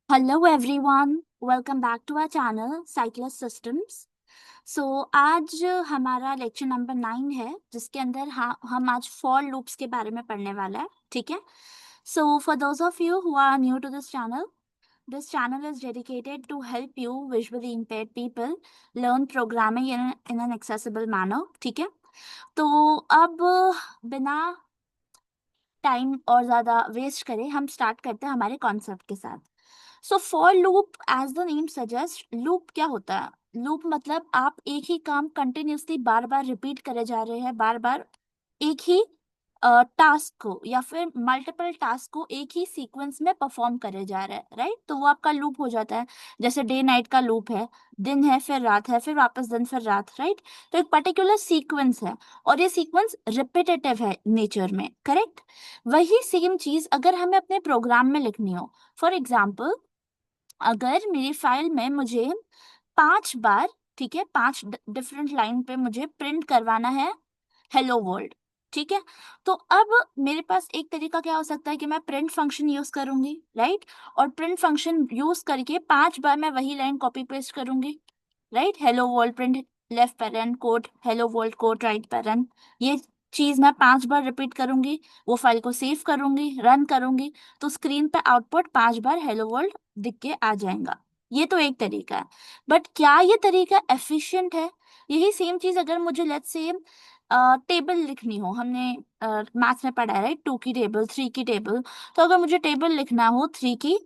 Hello everyone, welcome back to our channel Cyclus Systems. So आज हमारा lecture number 9 है, जिसके अंदर हम आज फॉर लूप्स के बारे में पढ़ने वाला है। ठीक है। So for those of you who are new to this channel is dedicated to help you visually impaired people learn programming in an accessible manner. ठीक है। तो अब बिना टाइम और ज़्यादा वेस्ट करें, हम स्टार्ट करते हैं हमारे कॉन्सेप्ट के साथ। So for loop, as the name suggest, loop क्या होता है? लूप मतलब आप एक ही काम कंटिन्यूसली बार बार रिपीट करे जा रहे हैं, बार बार एक ही टास्क को या फिर मल्टीपल टास्क को एक ही सीक्वेंस में परफॉर्म करे जा रहे हैं, राइट? तो वो आपका लूप हो जाता है। जैसे डे नाइट का लूप है, दिन है फिर रात है, फिर वापस दिन फिर रात, राइट? तो एक पर्टिकुलर सीक्वेंस है और ये सीक्वेंस रिपीटेटिव है नेचर में, करेक्ट? वही सेम चीज अगर हमें अपने प्रोग्राम में लिखनी हो, फॉर एग्जाम्पल अगर मेरी फाइल में मुझे 5 बार, ठीक है, 5 डिफरेंट लाइन पे मुझे प्रिंट करवाना है हेलो वर्ल्ड, ठीक है? तो अब मेरे पास एक तरीका क्या हो सकता है कि मैं प्रिंट फंक्शन यूज करूंगी, राइट? और प्रिंट फंक्शन यूज करके 5 बार मैं वही लाइन कॉपी पेस्ट करूंगी, right? Hello world print left parent quote, hello world quote right parent. ये चीज मैं 5 बार रिपीट करूंगी, वो फाइल को सेव करूंगी, रन करूंगी, तो स्क्रीन पे आउटपुट 5 बार हेलो वर्ल्ड दिख के आ जाएगा। ये तो एक तरीका है, बट क्या ये तरीका एफिशिएंट है? यही सेम चीज अगर मुझे लेट्स से टेबल लिखनी हो, हमने मैथ्स में पढ़ा है, राइट? 2 की टेबल, 3 की टेबल। तो अगर मुझे टेबल लिखना हो 3 की,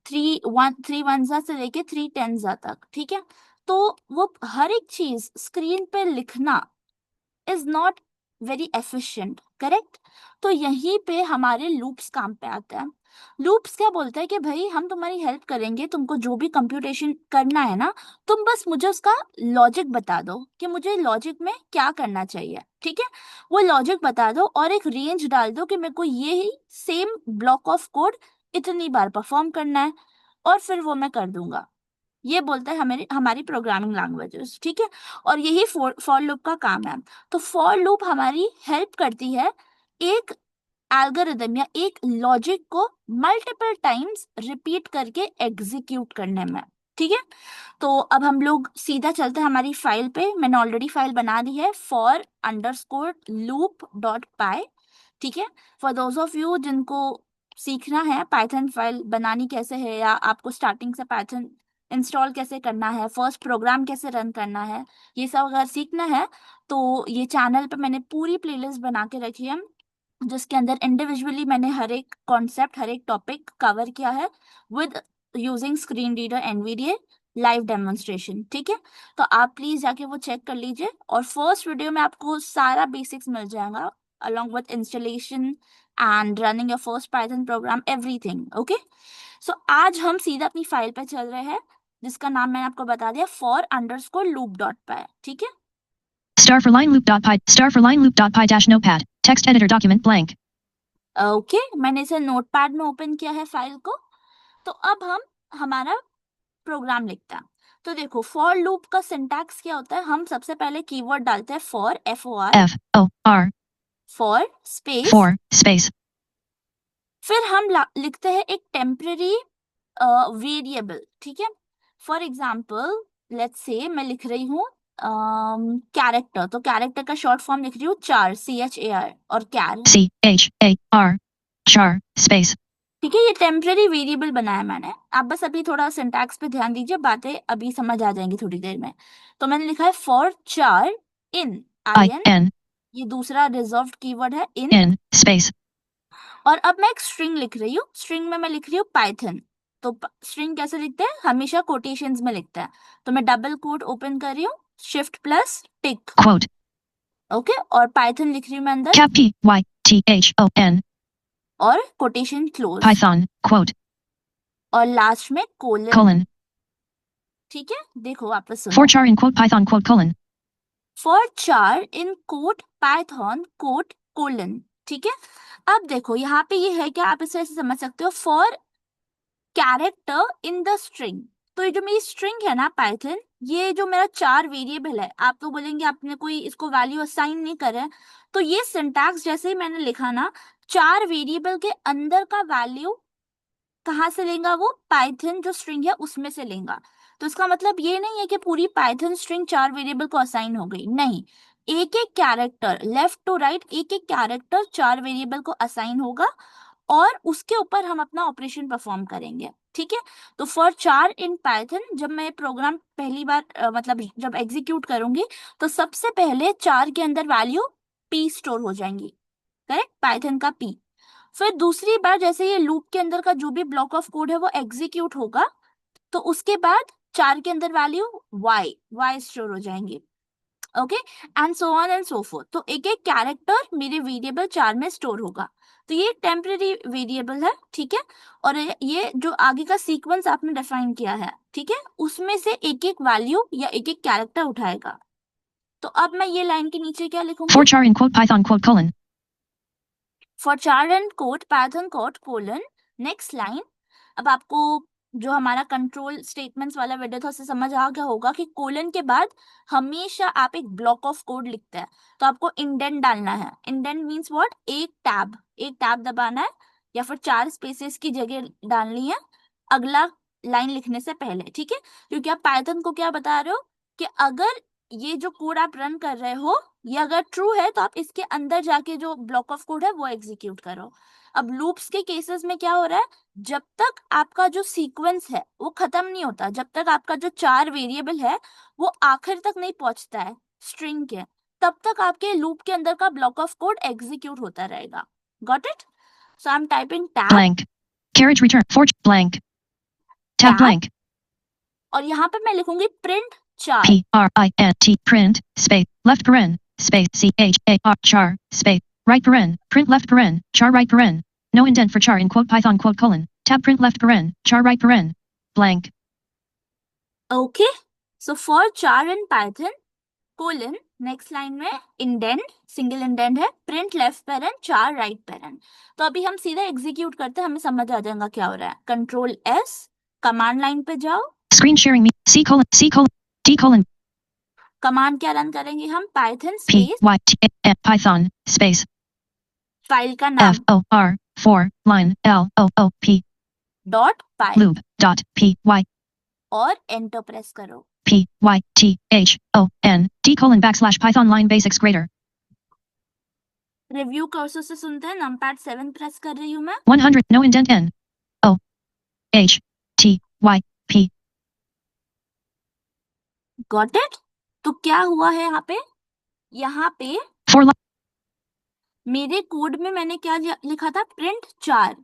3 1 से लेके 3 10 तक, ठीक है? तो वो हर एक चीज स्क्रीन पे लिखना is not very efficient, correct? तो यहीं पे हमारे लूप्स काम पे आता है। लूप्स क्या बोलता है कि भाई हम तुम्हारी हेल्प करेंगे, तुमको जो भी कंप्यूटेशन करना है ना, तुम बस मुझे उसका लॉजिक बता दो कि मुझे लॉजिक में क्या करना चाहिए, ठीक है? वो लॉजिक बता दो और एक रेंज डाल दो कि मेरे को ये ही सेम ब्लॉक ऑफ कोड इतनी बार परफॉर्म करना है, और फिर वो मैं कर दूंगा। ये बोलता है हमारी हमारी प्रोग्रामिंग लैंग्वेजेस, ठीक है? और यही फॉर लूप का काम है। तो फॉर लूप हमारी हेल्प करती है एक एल्गोरिदम या एक लॉजिक को मल्टीपल टाइम्स रिपीट करके एग्जीक्यूट करने में, ठीक है? तो अब हम लोग सीधा चलते हैं हमारी फाइल पे। मैंने ऑलरेडी फाइल बना दी है, फॉर अंडरस्कोर लूप डॉट पाई, ठीक है? फॉर दोज ऑफ यू जिनको सीखना है पाइथन फाइल बनानी कैसे है, या आपको स्टार्टिंग से पाइथन इंस्टॉल कैसे करना है, फर्स्ट प्रोग्राम कैसे रन करना है, ये सब अगर सीखना है, तो ये चैनल पे मैंने पूरी प्लेलिस्ट बना के रखी है, जिसके अंदर इंडिविजुअली मैंने हर एक कॉन्सेप्ट, हर एक टॉपिक कवर किया है with using screen reader NVDA live demonstration, ठीक है? तो आप प्लीज जाके वो चेक कर लीजिए, और फर्स्ट वीडियो में आपको सारा बेसिक्स मिल जाएगा along with installation and running your first Python program, everything, okay? So आज हम सीधा अपनी फाइल पे चल रहे हैं, जिसका नाम मैंने आपको बता दिया, for underscore loop dot py, ठीक है? Star for line loop.py, star for line loop.py dash notepad, text editor document blank. Okay मैंने इसे नोटपैड में ओपन किया है फाइल को। तो अब हम हमारा प्रोग्राम लिखते हैं। तो देखो फॉर लूप का सिंटैक्स क्या होता है, हम सबसे पहले कीवर्ड डालते हैं for, FOR, FOR, for space, for, space, फिर हम लिखते हैं एक टेम्पररी वेरिएबल, ठीक है? फॉर एग्जाम्पल लेट्स से मैं लिख रही हूँ कैरेक्टर, तो कैरेक्टर का शॉर्ट फॉर्म लिख रही हूँ चार, CHAR, और कैर, CHAR, char, space, ठीक है? ये टेम्पररी वेरिएबल बनाया मैंने। आप बस अभी थोड़ा सिंटैक्स पे ध्यान दीजिए, बातें अभी समझ आ जाएंगी थोड़ी देर में। तो मैंने लिखा है फॉर चार इन, IN, IN, ये दूसरा रिजर्व्ड कीवर्ड है इन। in, space, और अब मैं एक स्ट्रिंग लिख रही हूँ, स्ट्रिंग में मैं लिख रही हूँ पाइथन। तो स्ट्रिंग कैसे लिखते हैं? हमेशा कोटेशंस में लिखते हैं। तो मैं डबल कोट ओपन कर रही हूँ, शिफ्ट प्लस टिक, quote, ओके, और पाइथन लिख रही हूँ मैं अंदर, cap PYTHON, और कोटेशन क्लोज, Python, quote, और लास्ट में कोलन, colon, ठीक है? देखो वापस for सुनो, char in quote Python quote colon, for चार इन कोट पाइथन कोट कोलन, ठीक है? अब देखो यहाँ पे ये है क्या, आप इसे ऐसे समझ सकते हो, for character in the string. तो ये जो मेरी स्ट्रिंग है ना पाइथन, ये जो मेरा चार वेरिएबल है, आप तो बोलेंगे आपने कोई इसको वैल्यू असाइन नहीं करा है, तो ये सिंटैक्स जैसे ही मैंने लिखा ना, चार वेरिएबल के अंदर का वैल्यू कहाँ से लेगा वो? पाइथन जो स्ट्रिंग है उसमें से लेगा। तो इसका मतलब ये नहीं है कि पूरी पाइथन स्ट्रिंग 4 वेरिएबल को असाइन हो गई, नहीं, एक एक कैरेक्टर लेफ्ट टू राइट, एक एक कैरेक्टर 4 वेरिएबल को असाइन होगा और उसके ऊपर हम अपना ऑपरेशन परफॉर्म करेंगे, ठीक है। तो फॉर 4 इन पाइथन, जब मैं प्रोग्राम पहली बार मतलब जब एग्जीक्यूट करूंगी तो सबसे पहले 4 के अंदर वैल्यू p स्टोर हो जाएंगी, करेक्ट, पाइथन का p। फिर दूसरी बार जैसे ये लूप के अंदर का जो भी ब्लॉक ऑफ कोड है वो एग्जीक्यूट होगा तो उसके बाद 4 के अंदर वैल्यू y स्टोर हो जाएंगी, okay, and so on and so fourth. तो एक एक कैरेक्टर मेरे वेरिएबल 4 में स्टोर होगा। तो ये टेम्परेरी वेरिएबल है, ठीक है, और ये जो आगे का सीक्वेंस आपने डिफाइन किया है, ठीक है, उसमें से एक एक वैल्यू या एक एक कैरेक्टर उठाएगा। तो अब मैं ये लाइन के नीचे क्या लिखूंगी? For char in quote Python quote colon. For char and code Python code colon, next line. अब आपको जो हमारा कंट्रोल स्टेटमेंट्स वाला वीडियो था उससे समझ आ गया होगा कि कोलन के बाद हमेशा आप एक ब्लॉक ऑफ कोड लिखते हैं तो आपको इंडेंट डालना है। Indent means what? एक टैब दबाना है या फिर 4 स्पेसेस की जगह डालनी है अगला लाइन लिखने से पहले, ठीक है, क्योंकि आप पाइथन को क्या बता रहे हो कि अगर ये जो कोड आप रन कर रहे हो ये अगर ट्रू है तो आप इसके अंदर जाके जो ब्लॉक ऑफ कोड है वो एग्जीक्यूट करो। अब लूप्स के केसेस में क्या हो रहा है, जब तक आपका जो सीक्वेंस है वो खत्म नहीं होता, जब तक आपका जो 4 वेरिएबल है वो आखिर तक नहीं पहुंचता है स्ट्रिंग के, तब तक आपके लूप के अंदर का ब्लॉक ऑफ कोड एग्जीक्यूट होता रहेगा। Got it? So I am typing tab Blank. Carriage return. For blank. Tab tab blank. और यहाँ पे मैं लिखूंगी print 4। Print print space left paren space char char space right paren print left paren char right paren. No indent for char in quote Python quote colon. Tab print left paren char right paren. Blank. Okay, so for 4 in Python colon, next line में indent, single indent है, print left parent 4 right parent. तो अभी हम सीधा execute करते हैं, हमें समझ आ जाएगा क्या हो रहा है। कंट्रोल S, कमांड लाइन पे जाओ, Screen sharing me C colon D colon command क्या रन करेंगे हम? Python P space Y T Python space file का नाम F O R 4 line L O O P dot py loop dot P Y और enter press करो। P Y T H O N D colon backslash Python line basics greater review cursor से सुनते हैं, numpad 7 press कर रही हूँ मैं। 100 no indent N O H T Y P got it? तो क्या हुआ है यहाँ पे 4 मेरे कोड में मैंने क्या लिखा था? प्रिंट 4।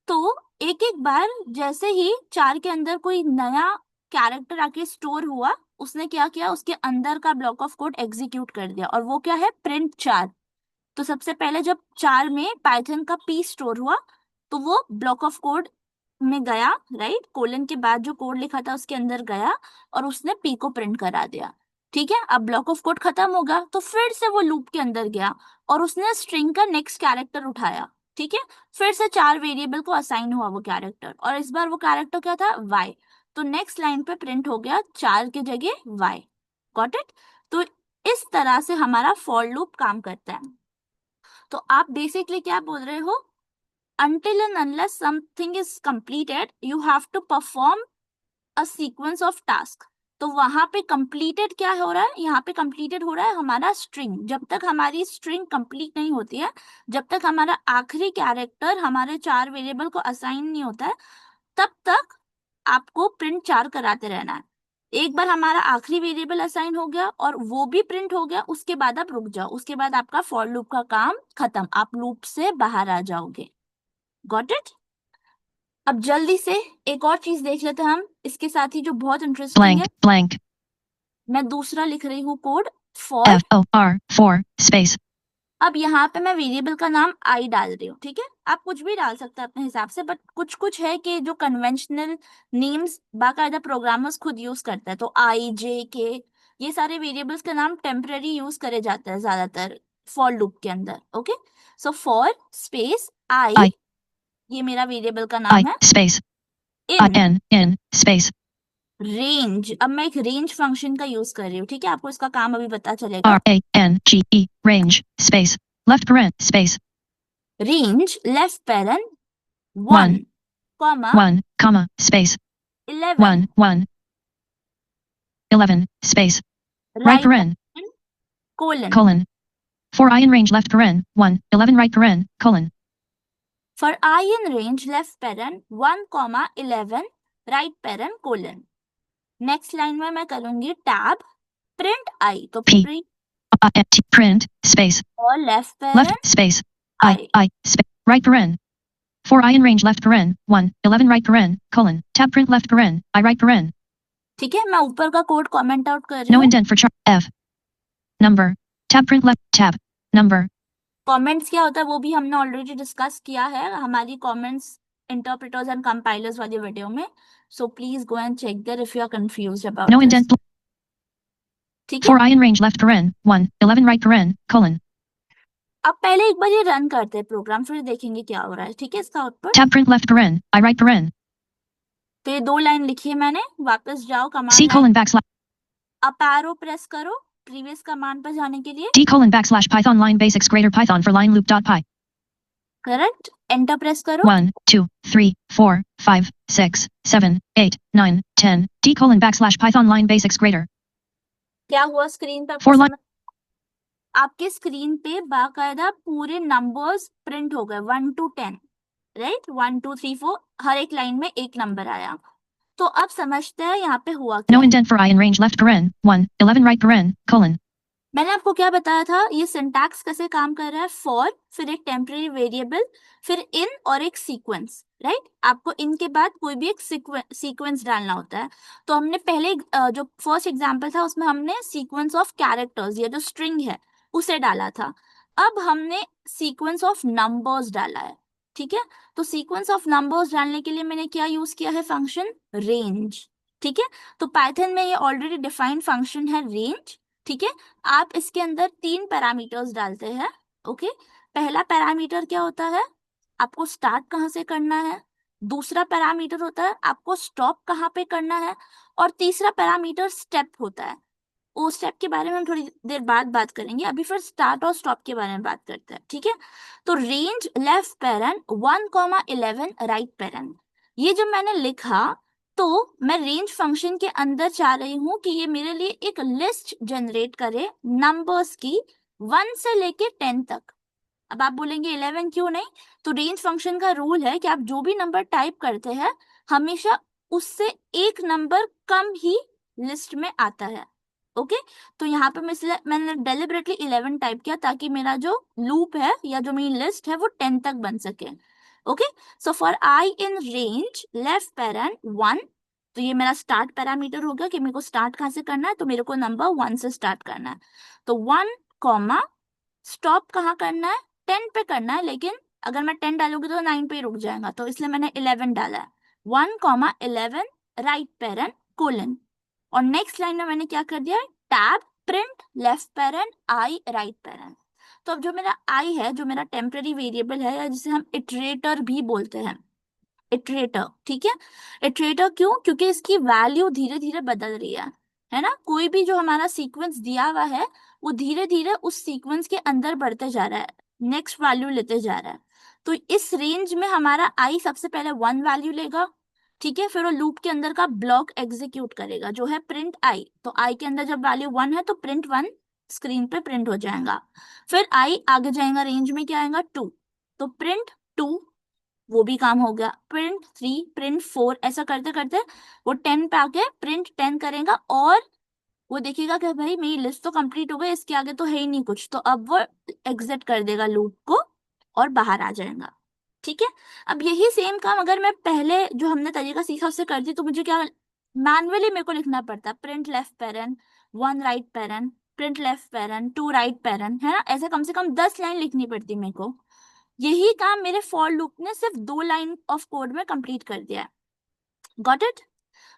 तो एक एक बार जैसे ही 4 के अंदर कोई नया कैरेक्टर आके स्टोर हुआ उसने क्या किया, उसके अंदर का ब्लॉक ऑफ कोड एग्जीक्यूट कर दिया और वो क्या है? प्रिंट 4। तो सबसे पहले जब 4 में पाइथन का p स्टोर हुआ तो वो ब्लॉक ऑफ कोड में गया, राइट, कोलन के बाद जो कोड लिखा था उसके अंदर गया और उसने p को प्रिंट करा दिया, ठीक है। अब ब्लॉक ऑफ कोड खत्म होगा तो फिर से वो लूप के अंदर गया और उसने स्ट्रिंग का नेक्स्ट कैरेक्टर उठाया, ठीक है, फिर से 4 वेरिएबल को असाइन हुआ वो कैरेक्टर और इस बार वो कैरेक्टर क्या था? y। तो नेक्स्ट लाइन पे प्रिंट हो गया 4 के जगह y। Got it? तो इस तरह से हमारा फॉर लूप काम करता है। तो आप बेसिकली क्या बोल रहे हो? until and unless something is completed you have to perform a sequence of task। तो वहां पे completed क्या हो रहा है? यहाँ पे completed हो रहा है हमारा string। जब तक हमारी string complete नहीं होती है, जब तक हमारा आखिरी कैरेक्टर हमारे 4 वेरिएबल को असाइन नहीं होता है, तब तक आपको प्रिंट 4 कराते रहना है। एक बार हमारा आखिरी वेरिएबल असाइन हो गया और वो भी प्रिंट हो गया, उसके बाद आप रुक जाओ, उसके बाद आपका फॉर लूप का काम खत्म, आप लूप से बाहर आ जाओगे। Got it? अब जल्दी से एक और चीज देख लेते हैं हम इसके साथ ही जो बहुत इंटरेस्टिंग blank है। blank मैं दूसरा लिख रही हूँ code for. F O R 4 space अब यहाँ पे मैं वेरिएबल का नाम आई डाल रही हूँ, ठीक है, आप कुछ भी डाल सकते हैं अपने हिसाब से, बट कुछ कुछ है कि जो कन्वेंशनल नेम्स बाकायदा प्रोग्रामर्स खुद यूज करते हैं, तो आई जे के ये सारे वेरिएबल्स का नाम टेम्पररी यूज करे जाते हैं ज्यादातर फॉर लूप के अंदर। Okay, so for space I, ये मेरा वेरिएबल का I नाम है, space in in space range. अब मैं एक रेंज फंक्शन का यूज कर रही हूँ, ठीक है, आपको इसका काम अभी पता चलेगा। RANGE range space left paren space range left parent 1, comma 1, comma, space, 11 1, 1, 11, space, right right paren, colon colon, for I in range left paren, 1, 11 right paren, colon, for I in range left parent 1 comma 11 right parent colon. Next line में मैं करूंगी tab print I, तो P, print print, space, और left parent left, space, I. I, space, right paren, for I in range left paren, 1, 11 right paren, colon, tab print left paren, I right paren, ठीक है, मैं ऊपर का code comment out कर रही no हूँ। indent for char, F, number, tab print left, tab, number, comments क्या होता है वो भी हमने ऑलरेडी डिस्कस किया है हमारी कमेंट्स इंटरप्रेटर्स एंड कंपाइलर्स वाली वीडियो में, so please go and check there if you are confused about no this. indent, ठीक है, for I in range left paren, 1, 11 right paren, colon, अब पहले एक बार ये रन करते हैं प्रोग्राम, फिर देखेंगे क्या हो रहा है। ठीक है, इसका output tab print left paren, I right paren, तो ये 2 लाइन लिखी है मैंने। वापस जाओ command C line, colon backslash, up arrow press करो प्रीवियस कमांड पर जाने के लिए। D colon backslash Python line basics greater Python for line loop dot py, correct, enter press करो। 1, 2, 3, 4, 5, 6, 7, 8, 9, 10, D colon backslash Python line basics greater, क्या हुआ screen पे For आपको line- समझ, आपके स्क्रीन पे बाकायदा पूरे नंबर्स प्रिंट हो गए 1 to 10, राइट, 1 2 3 4 हर एक लाइन में एक नंबर आया। तो अब समझते हैं यहाँ पे हुआ क्या no है। indent for I in range left paren, 1, 11 right paren, colon, मैंने आपको क्या बताया था, ये सिंटैक्स कैसे काम कर रहा है, फॉर फिर एक टेम्परेरी वेरिएबल फिर इन और एक सीक्वेंस, राइट। आपको इन के बाद कोई भी एक सीक्वेंस डालना होता है। तो हमने पहले जो फर्स्ट एग्जांपल था उसमें हमने सीक्वेंस ऑफ कैरेक्टर्स, ये जो स्ट्रिंग है उसे डाला था। अब हमने सीक्वेंस ऑफ नंबर्स डाला है। ठीक है, तो सीक्वेंस ऑफ नंबर्स डालने के लिए मैंने क्या यूज किया है, फंक्शन रेंज। ठीक है, तो पाइथन में ये ऑलरेडी डिफाइंड फंक्शन है रेंज। ठीक है, आप इसके अंदर 3 पैरामीटर्स डालते हैं। ओके, पहला पैरामीटर क्या होता है, आपको स्टार्ट कहाँ से करना है। दूसरा पैरामीटर होता है आपको स्टॉप कहाँ पे करना है। और तीसरा पैरामीटर स्टेप होता है। वो स्टेप के बारे में हम थोड़ी देर बाद बात करेंगे, अभी फिर स्टार्ट और स्टॉप के बारे में बात करते हैं। ठीक है, तो range left parent 1,11 right parent, ये जो मैंने लिखा, तो मैं रेंज फंक्शन के अंदर चाह रही हूं कि ये मेरे लिए एक लिस्ट जनरेट करे नंबर्स की 1 से लेके 10 तक। अब आप बोलेंगे 11 क्यों नहीं, तो रेंज फंक्शन का रूल है कि आप जो भी नंबर टाइप करते हैं हमेशा उससे एक नंबर कम ही लिस्ट में आता है। ओके, तो यहाँ पे मैंने डेलिबरेटली 11 टाइप किया ताकि मेरा जो लूप है या जो मेरी लिस्ट है वो 10 तक बन सके। Okay, so for I in range left parent 1, तो ये मेरा स्टार्ट पैरामीटर हो गया कि मेरे को स्टार्ट कहाँ से करना है, तो मेरे को नंबर 1 से स्टार्ट करना है। तो 1 कॉमा स्टॉप कहाँ करना है, 10 पे करना है, लेकिन अगर मैं 10 डालूंगी तो 9 पे ही रुक जाएगा, तो इसलिए मैंने 11 डाला है। 1 कॉमा 11 राइट पेरेंट कोलन, और नेक्स्ट लाइन में मैंने क्या कर दिया, टैब प्रिंट लेफ्ट पेरेंट आई राइट पेरेंट। तो अब जो मेरा आई है, जो मेरा टेम्पररी वेरिएबल है या जिसे हम इटरेटर भी बोलते हैं, इटरेटर। ठीक है, इटरेटर क्यों, क्योंकि इसकी वैल्यू धीरे धीरे बदल रही है ना। कोई भी जो हमारा सीक्वेंस दिया हुआ है वो धीरे धीरे उस सीक्वेंस के अंदर बढ़ते जा रहा है, नेक्स्ट वैल्यू लेते जा रहा है। तो इस रेंज में हमारा आई सबसे पहले 1 वैल्यू लेगा। ठीक है, फिर वो लूप के अंदर का ब्लॉक एग्जीक्यूट करेगा जो है प्रिंट आई। तो आई के अंदर जब वैल्यू 1 है तो प्रिंट 1 स्क्रीन पे प्रिंट हो जाएगा। फिर आई आगे जाएगा, रेंज में क्या आएगा 2, तो प्रिंट 2, वो भी काम हो गया। प्रिंट 3, प्रिंट 4, ऐसा करते करते वो 10 पे आके प्रिंट 10 करेगा और वो देखेगा कि भाई मेरी लिस्ट तो कंप्लीट हो गई, इसके आगे तो है ही नहीं कुछ, तो अब वो एग्जिट कर देगा लूप को और बाहर आ जाएगा। ठीक है, अब यही सेम काम अगर मैं पहले जो हमने तरीका सीखा उससे करती तो मुझे क्या मैनुअली मेरे को लिखना पड़ता, print left parent 1 right parent, print left parent 2 right parent, है ना। ऐसे कम से कम 10 लाइन लिखनी पड़ती मेरे को। यही काम मेरे फॉर लूप ने सिर्फ 2 लाइन ऑफ कोड में कंप्लीट कर दिया है। Got it.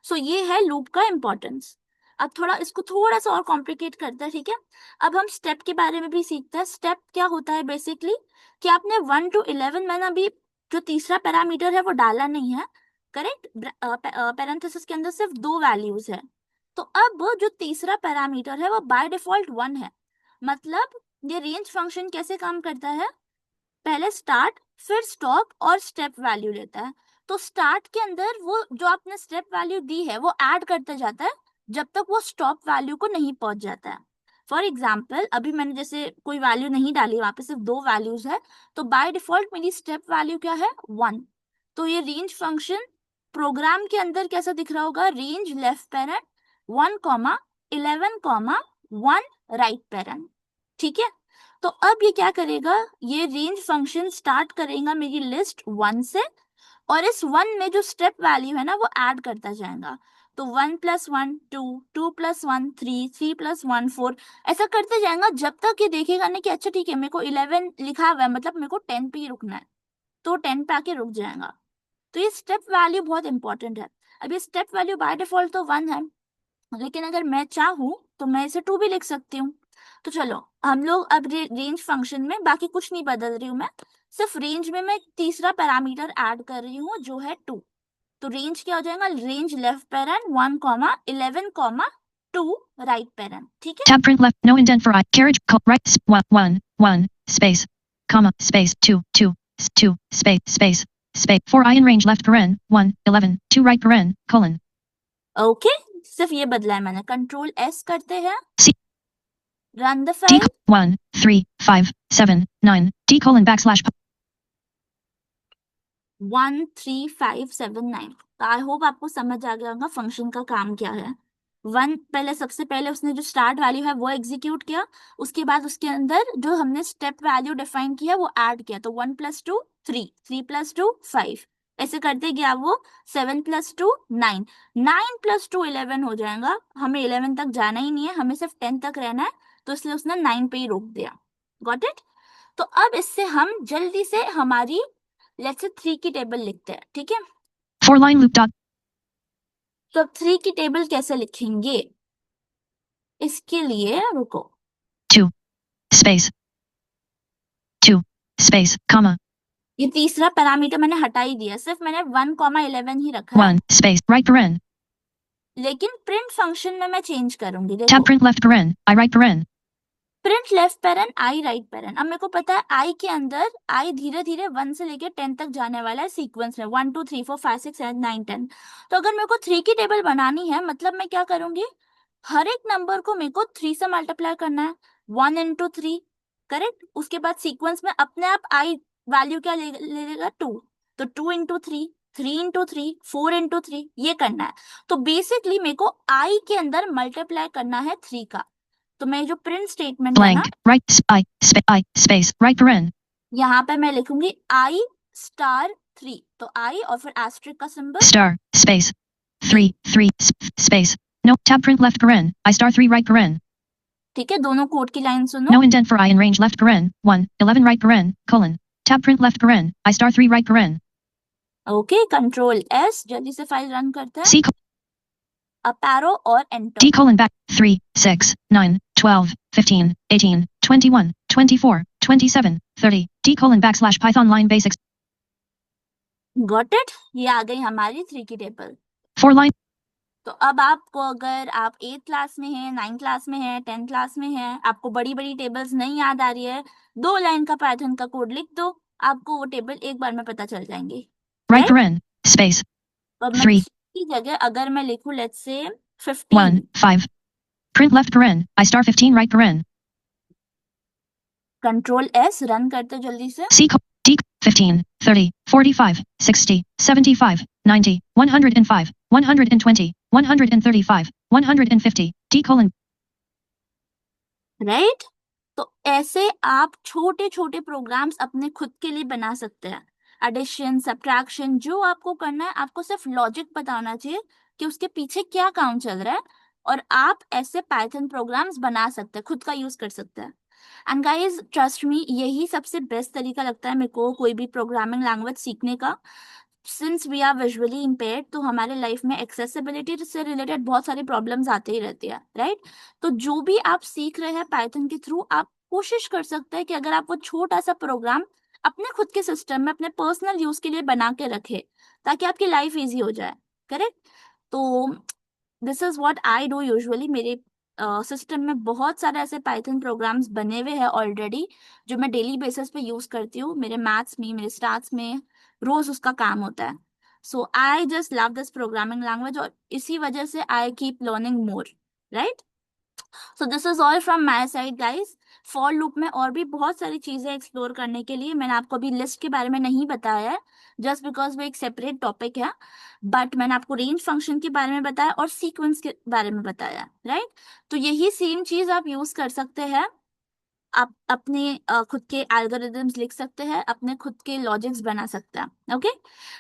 सो ये है लूप का इंपॉर्टेंस। अब थोड़ा इसको थोड़ा सा और कॉम्प्लिकेट करते हैं। ठीक है, अब हम स्टेप के बारे में भी सीखते हैं। स्टेप क्या होता है बेसिकली, कि आपने 1 to 11 मैंने अभी जो तीसरा पैरामीटर है वो डाला नहीं है, करेक्ट। पैरेंथेसिस के अंदर सिर्फ 2 वैल्यूज है। तो अब जो तीसरा पैरामीटर है वो बाय डिफॉल्ट 1 है। मतलब ये रेंज फंक्शन कैसे काम करता है, पहले स्टार्ट फिर स्टॉप और स्टेप वैल्यू लेता है। तो स्टार्ट के अंदर वो जो आपने स्टेप वैल्यू दी है वो ऐड करते जाता है जब तक वो स्टॉप वैल्यू को नहीं पहुंच जाता है। फॉर एग्जाम्पल अभी मैंने जैसे कोई वैल्यू नहीं डाली, वहां पे सिर्फ 2 वैल्यूज है, तो बाय डिफॉल्ट मेरी स्टेप वैल्यू क्या है 1। तो ये रेंज फंक्शन प्रोग्राम के अंदर कैसा दिख रहा होगा, range left parent 1,11,1 right parent. ठीक है, तो अब ये क्या करेगा, ये रेंज फंक्शन स्टार्ट करेगा मेरी लिस्ट 1 से, और इस 1 में जो स्टेप वैल्यू है ना वो ऐड करता जाएगा। तो 1 + 1 2, 2 + 1 3, 3 + 1 4, ऐसा करते जाएगा जब तक ये देखेगा ना कि अच्छा ठीक है मेरे को 11 लिखा हुआ है, मतलब मेरे को 10 पे ही रुकना है, तो 10 पे आके रुक जाएगा। तो ये स्टेप वैल्यू बहुत इंपॉर्टेंट है। अब ये स्टेप वैल्यू बाय डिफॉल्ट तो 1 है, लेकिन अगर मैं चाहूँ तो मैं इसे 2 भी लिख सकती हूँ। तो चलो हम लोग अब रेंज फंक्शन में बाकी कुछ नहीं बदल रही हूँ मैं, सिर्फ रेंज में मैं तीसरा पैरामीटर ऐड कर रही हूँ जो है 2। तो रेंज क्या हो जाएगा, range left parent 1,11,2 right parent. ठीक है, Tab print left. No indent for I. Carriage. Right. 1 space. Comma space 2 space 4 I in range left paren 1 11 2 right paren colon. Okay, सिर्फ ये बदला है मैंने। कंट्रोल एस करते हैं, C run the D file. 1 3 5 7 9 D colon backslash 13579। तो I hope आपको समझ आ गया होगा फंक्शन का काम क्या है। 1 पहले, सबसे पहले उसने जो स्टार्ट वैल्यू है वो एग्जीक्यूट किया, उसके बाद उसके अंदर जो हमने स्टेप वैल्यू डिफाइन किया वो ऐड किया। तो 1 + 2 3, 3 + 2 5, ऐसे करते गया वो। 7 + 2 9, 9 + 2 11 हो जाएगा। हमें 11 तक जाना ही नहीं है, हमें सिर्फ 10 तक रहना है, तो इसलिए उसने 9 पे ही रोक दिया। Got it. तो अब इससे हम जल्दी से हमारी लेट्स से 3 की टेबल लिखते हैं। ठीक है, 4 line loop dot तो अब 3 की टेबल कैसे लिखेंगे, इसके लिए रुको, 2 space 2 space comma ये तीसरा पैरामीटर मैंने हटा ही दिया, सिर्फ मैंने 1,11 ही रखा है, 1 space right paren लेकिन प्रिंट फंक्शन में मैं चेंज करूंगी। tab देखो, print left paren I right paren print left parent I right parent. अब मेरे को पता है आई के अंदर आई धीरे धीरे 1 से लेकर 10 तक जाने वाला है सीक्वेंस में, 1 2 3 4 5 6 7 9 10। तो अगर मेरे को 3 की टेबल बनानी है, मतलब मैं क्या करूंगी, हर एक नंबर को मेरे को 3 से मल्टीप्लाई करना है, 1 × 3, करेक्ट। उसके बाद सीक्वेंस में अपने आप आई वैल्यू क्या ले लेगा 2, तो 2 × 3, 3 × 3, 4 × 3, ये करना है। तो बेसिकली मेरे को आई के अंदर मल्टीप्लाई करना है 3 का। तो मैं जो प्रिंट स्टेटमेंट है ना, blank right I space right paren यहाँ पे मैं लिखूंगी आई स्टार 3, तो आई और फिर एस्ट्रिक का symbol, star space 3 space no tab print left paren I star 3 right paren ठीक है। दोनों कोड की लाइन सुनो, no indent for I in range left paren 1 11 right paren colon tab print left paren I star 3 right paren okay. Control S, जल्दी से file run करते हैं, C up arrow और enter. D colon back 3 6 9 12 15 18 21 24 27 30 D colon backslash Python line basics got it, ये आ गई हमारी 3 की table. 4 line तो अब आपको, अगर आप 8th क्लास में है, 9th क्लास में है, 10th क्लास में है, आपको बड़ी बड़ी टेबल्स नहीं याद आ रही है, 2 लाइन का पाइथन का कोड लिख दो, आपको वो टेबल एक बार में पता चल जाएंगी, right राइट। paren space तो अब मैं 3 की जगह अगर मैं लिखूं let's say 1 15, 5 print left paren I star 15 right paren control S, run करते जल्दी से। C D 15 30 45 60 75 90 105 120 135 150 D colon right. तो ऐसे आप छोटे छोटे प्रोग्राम्स अपने खुद के लिए बना सकते हैं। एडिशन, सब्ट्रैक्शन, जो आपको करना है, आपको सिर्फ लॉजिक बताना चाहिए कि उसके पीछे क्या काम चल रहा है, और आप ऐसे पाइथन प्रोग्राम्स बना सकते हैं, खुद का यूज कर सकते हैं। एंड गाइस ट्रस्ट मी, यही सबसे बेस्ट तरीका लगता है मेरे को कोई भी प्रोग्रामिंग लैंग्वेज सीखने का। Since we are visually impaired, तो हमारे लाइफ में एक्सेसिबिलिटी से रिलेटेड बहुत सारी प्रॉब्लम्स आते ही रहती है, राइट। तो जो भी आप सीख रहे हैं पाइथन के थ्रू, आप कोशिश कर सकते हैं कि अगर आप वो छोटा सा प्रोग्राम अपने खुद के सिस्टम में अपने पर्सनल यूज के लिए बना के रखे, ताकि आपकी लाइफ इजी हो जाए, करेक्ट। तो this is what I do usually. मेरे सिस्टम में बहुत सारे ऐसे पाइथन प्रोग्राम्स बने हुए हैं ऑलरेडी, जो मैं डेली बेसिस पे यूज करती हूँ। मेरे मैथ्स में, मेरे स्टार्ट्स में रोज उसका काम होता है। So I just love this programming language, और इसी वजह से I keep learning more, right? So this is all from my side guys. For loop में और भी बहुत सारी चीजें एक्सप्लोर करने के लिए, मैंने आपको अभी लिस्ट के बारे में नहीं बताया है जस्ट बिकॉज वो एक सेपरेट टॉपिक है, बट मैंने आपको रेंज फंक्शन के बारे में बताया और सीक्वेंस के बारे में बताया, राइट? तो यही सेम चीज आप यूज कर सकते हैं, आप अपने खुद के एल्गोरिदम्स लिख सकते हैं, अपने खुद के लॉजिक्स बना सकते हैं। Okay,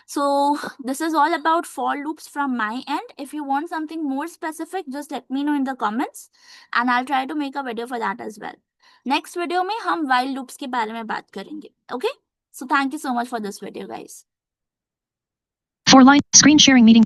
so this is all about for loops from my end. If you want something more specific just let me know in the comments and I try to make a video for that as well. Next video में हम while loops के बारे में बात करेंगे। Okay, so thank you so much for this video guys. 4 line screen sharing meeting.